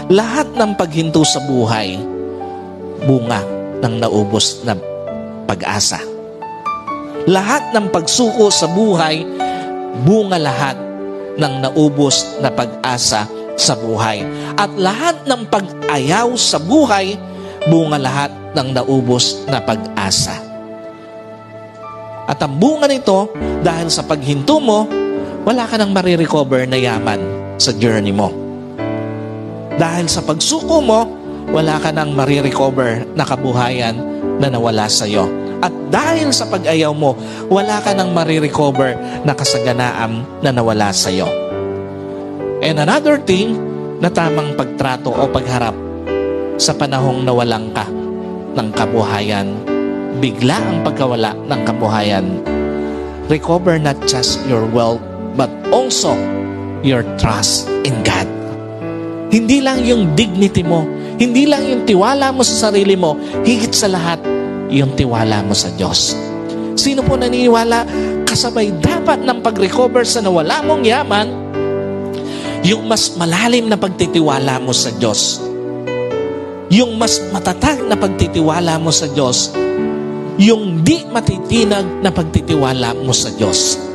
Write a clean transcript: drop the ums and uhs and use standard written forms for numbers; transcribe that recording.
Lahat ng paghinto sa buhay, bunga ng naubos na pag-asa. Lahat ng pagsuko sa buhay, bunga lahat ng naubos na pag-asa sa buhay. At lahat ng pag-ayaw sa buhay, bunga lahat ng naubos na pag-asa. At ang bunga nito, dahil sa paghinto mo, wala ka nang marirecover na yaman sa journey mo. Dahil sa pagsuko mo, wala ka nang marirecover na kabuhayan na nawala sa iyo. At dahil sa pag-ayaw mo, wala ka nang marirecover na kasaganaan na nawala sa iyo. And another thing, na tamang pagtrato o pagharap sa panahong nawalan ka ng kabuhayan, bigla ang pagkawala ng kabuhayan. Recover not just your wealth, but also your trust in God. Hindi lang yung dignity mo, hindi lang yung tiwala mo sa sarili mo, higit sa lahat, yung tiwala mo sa Diyos. Sino po naniniwala, kasabay dapat ng pag-recover sa nawala mong yaman, yung mas malalim na pagtitiwala mo sa Diyos. Yung mas matatag na pagtitiwala mo sa Diyos. Yung di matitinag na pagtitiwala mo sa Diyos.